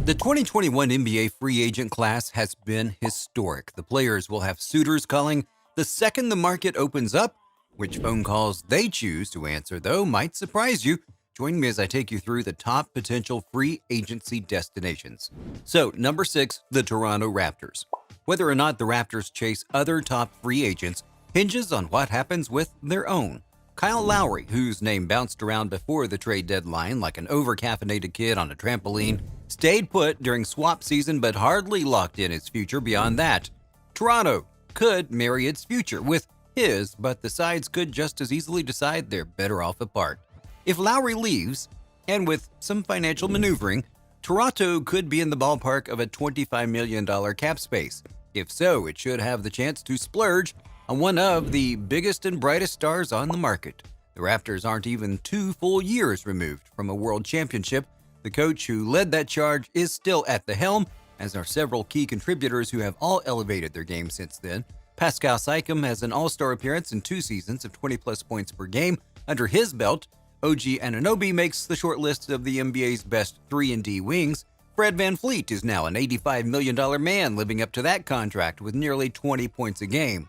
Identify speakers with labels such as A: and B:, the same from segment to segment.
A: The 2021 NBA free agent class has been historic. The players will have suitors calling the second the market opens up. Which phone calls they choose to answer, though, might surprise you. Join me as I take you through the top potential free agency destinations. So, number 6, the Toronto Raptors. Whether or not the Raptors chase other top free agents hinges on what happens with their own. Kyle Lowry, whose name bounced around before the trade deadline like an over-caffeinated kid on a trampoline, stayed put during swap season but hardly locked in his future beyond that. Toronto could marry its future with his, but the sides could just as easily decide they're better off apart. If Lowry leaves, and with some financial maneuvering, Toronto could be in the ballpark of a $25 million cap space. If so, it should have the chance to splurge on one of the biggest and brightest stars on the market. The Raptors aren't even 2 full years removed from a world championship. The coach who led that charge is still at the helm, as are several key contributors who have all elevated their game since then. Pascal Siakam has an all-star appearance in 2 seasons of 20-plus points per game under his belt. OG Anunoby makes the short list of the NBA's best 3-and-D wings. Fred VanVleet is now an $85 million man living up to that contract with nearly 20 points a game.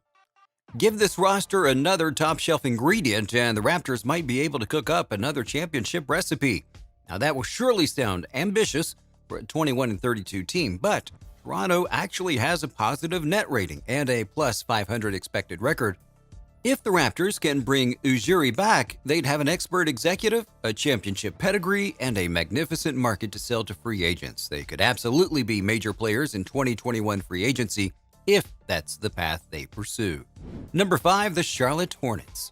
A: Give this roster another top-shelf ingredient and the Raptors might be able to cook up another championship recipe. Now that will surely sound ambitious for a 21-32 team, but Toronto actually has a positive net rating and a plus 500 expected record. If the Raptors can bring Ujiri back, they'd have an expert executive, a championship pedigree, and a magnificent market to sell to free agents. They could absolutely be major players in 2021 free agency if that's the path they pursue. Number 5, the Charlotte Hornets.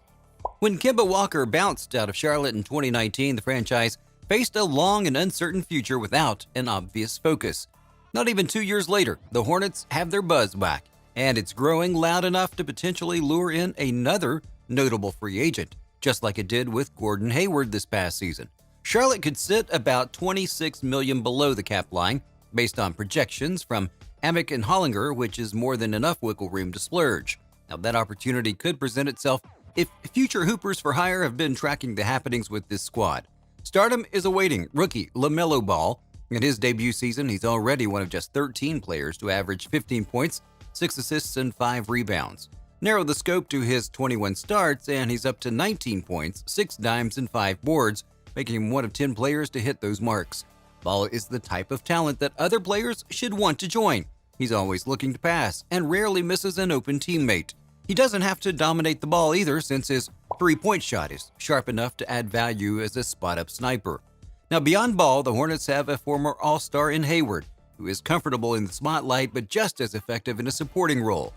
A: When Kemba Walker bounced out of Charlotte in 2019, the franchise faced a long and uncertain future without an obvious focus. Not even 2 years later, the Hornets have their buzz back, and it's growing loud enough to potentially lure in another notable free agent, just like it did with Gordon Hayward this past season. Charlotte could sit about $26 million below the cap line, based on projections from Amick and Hollinger, which is more than enough wiggle room to splurge. Now, that opportunity could present itself if future Hoopers for hire have been tracking the happenings with this squad. Stardom is awaiting rookie LaMelo Ball. In his debut season, he's already one of just 13 players to average 15 points, 6 assists, and 5 rebounds. Narrow the scope to his 21 starts, and he's up to 19 points, 6 dimes, and 5 boards, making him one of 10 players to hit those marks. Ball is the type of talent that other players should want to join. He's always looking to pass and rarely misses an open teammate. He doesn't have to dominate the ball either, since his three-point shot is sharp enough to add value as a spot-up sniper. Now, beyond Ball, the Hornets have a former All-Star in Hayward, who is comfortable in the spotlight but just as effective in a supporting role.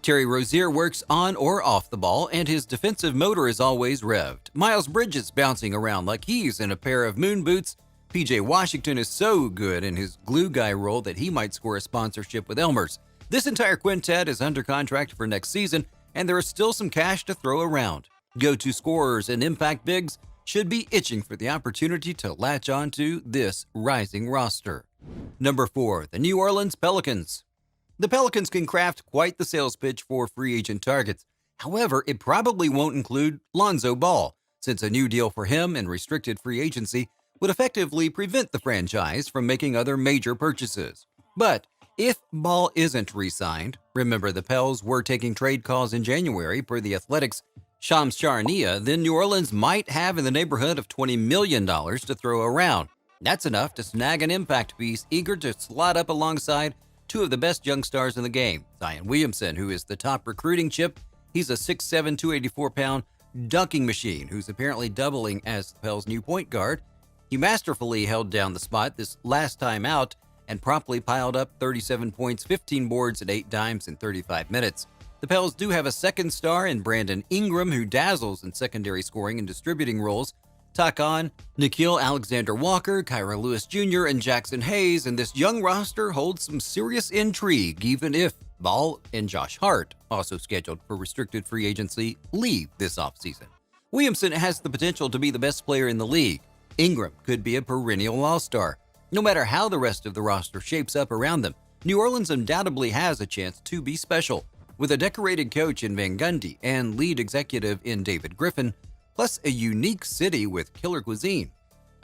A: Terry Rozier works on or off the ball, and his defensive motor is always revved. Miles Bridges bouncing around like he's in a pair of moon boots. PJ Washington is so good in his glue guy role that he might score a sponsorship with Elmer's. This entire quintet is under contract for next season, and there is still some cash to throw around. Go-to scorers and impact bigs should be itching for the opportunity to latch onto this rising roster. Number 4, the New Orleans Pelicans. The Pelicans can craft quite the sales pitch for free agent targets. However, it probably won't include Lonzo Ball, since a new deal for him and restricted free agency would effectively prevent the franchise from making other major purchases. But if Ball isn't re-signed, remember the Pels were taking trade calls in January per the Athletics' Shams Charania, then New Orleans might have in the neighborhood of $20 million to throw around. That's enough to snag an impact piece eager to slot up alongside 2 of the best young stars in the game. Zion Williamson, who is the top recruiting chip. He's a 6'7", 284-pound dunking machine who's apparently doubling as the Pels' new point guard. He masterfully held down the spot this last time out and promptly piled up 37 points, 15 boards, and 8 dimes in 35 minutes. The Pels do have a second star in Brandon Ingram, who dazzles in secondary scoring and distributing roles. Tack on Nickeil Alexander-Walker, Kyra Lewis Jr., and Jackson Hayes, and this young roster holds some serious intrigue, even if Ball and Josh Hart, also scheduled for restricted free agency, leave this offseason. Williamson has the potential to be the best player in the league. Ingram could be a perennial all-star. No matter how the rest of the roster shapes up around them, New Orleans undoubtedly has a chance to be special. With a decorated coach in Van Gundy and lead executive in David Griffin, plus a unique city with killer cuisine.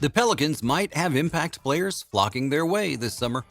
A: The Pelicans might have impact players flocking their way this summer.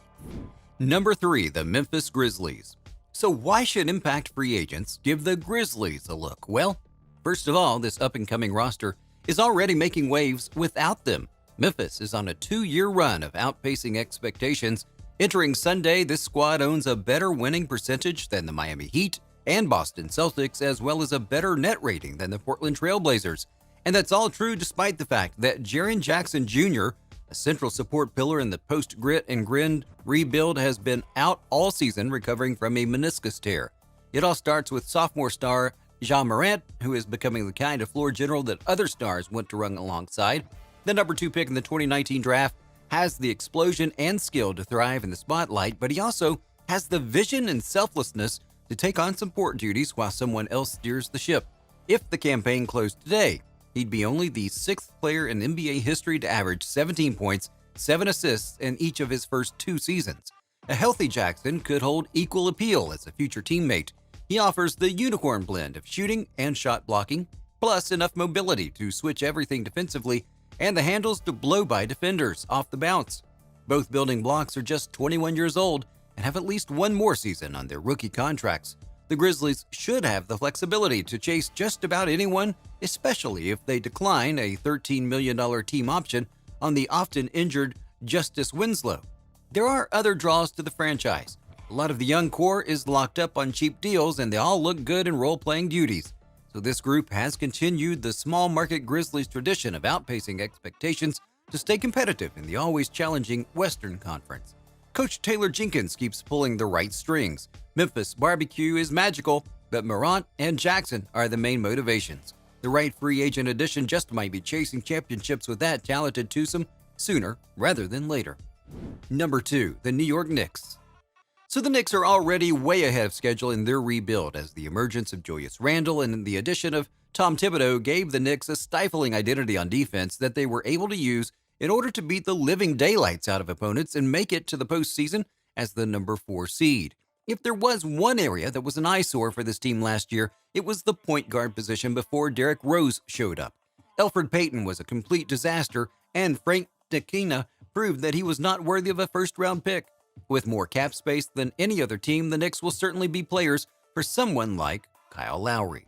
A: Number 3, the Memphis Grizzlies. So why should impact free agents give the Grizzlies a look? Well, first of all, this up-and-coming roster is already making waves without them. Memphis is on a 2-year run of outpacing expectations. Entering Sunday, this squad owns a better winning percentage than the Miami Heat and Boston Celtics, as well as a better net rating than the Portland Trail Blazers. And that's all true despite the fact that Jaren Jackson Jr., a central support pillar in the post-grit and grind rebuild, has been out all season recovering from a meniscus tear. It all starts with sophomore star Ja Morant, who is becoming the kind of floor general that other stars want to run alongside. The number 2 pick in the 2019 draft has the explosion and skill to thrive in the spotlight, but he also has the vision and selflessness to take on support duties while someone else steers the ship. If the campaign closed today, he'd be only the 6th player in NBA history to average 17 points, 7 assists in each of his first 2 seasons. A healthy Jackson could hold equal appeal as a future teammate. He offers the unicorn blend of shooting and shot blocking, plus enough mobility to switch everything defensively and the handles to blow by defenders off the bounce. Both building blocks are just 21 years old and have at least one more season on their rookie contracts. The Grizzlies should have the flexibility to chase just about anyone, especially if they decline a $13 million team option on the often injured Justice Winslow. There are other draws to the franchise. A lot of the young core is locked up on cheap deals and they all look good in role-playing duties. So this group has continued the small market Grizzlies tradition of outpacing expectations to stay competitive in the always challenging Western Conference. Coach Taylor Jenkins keeps pulling the right strings. Memphis barbecue is magical, but Morant and Jackson are the main motivations. The right free agent addition just might be chasing championships with that talented twosome sooner rather than later. Number 2, the New York Knicks. So the Knicks are already way ahead of schedule in their rebuild, as the emergence of Julius Randle and the addition of Tom Thibodeau gave the Knicks a stifling identity on defense that they were able to use in order to beat the living daylights out of opponents and make it to the postseason as the number 4 seed. If there was one area that was an eyesore for this team last year, it was the point guard position before Derrick Rose showed up. Elfrid Payton was a complete disaster, and Frank Ntilikina proved that he was not worthy of a first-round pick. With more cap space than any other team, the Knicks will certainly be players for someone like Kyle Lowry.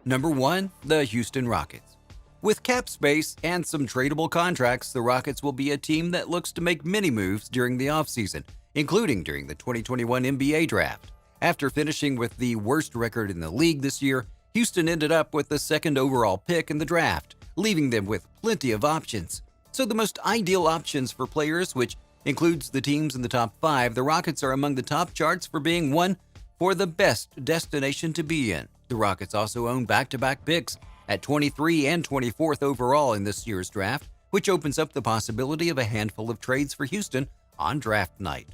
A: Number 1, the Houston Rockets. With cap space and some tradable contracts, the Rockets will be a team that looks to make many moves during the offseason, including during the 2021 NBA Draft. After finishing with the worst record in the league this year, Houston ended up with the 2nd overall pick in the draft, leaving them with plenty of options. So the most ideal options for players, which includes the teams in the top 5, the Rockets are among the top charts for being one for the best destination to be in. The Rockets also own back-to-back picks at 23 and 24th overall in this year's draft, which opens up the possibility of a handful of trades for Houston on draft night.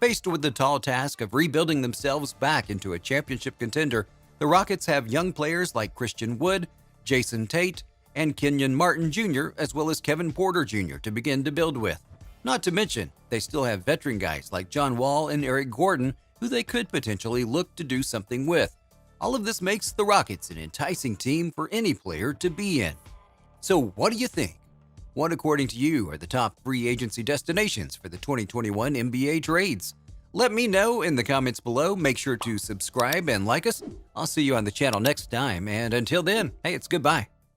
A: Faced with the tall task of rebuilding themselves back into a championship contender, the Rockets have young players like Christian Wood, Jason Tate, and Kenyon Martin Jr., as well as Kevin Porter Jr. to begin to build with. Not to mention, they still have veteran guys like John Wall and Eric Gordon, who they could potentially look to do something with. All of this makes the Rockets an enticing team for any player to be in. So what do you think? What, according to you, are the top free agency destinations for the 2021 NBA trades? Let me know in the comments below. Make sure to subscribe and like us. I'll see you on the channel next time, and until then, hey, it's goodbye.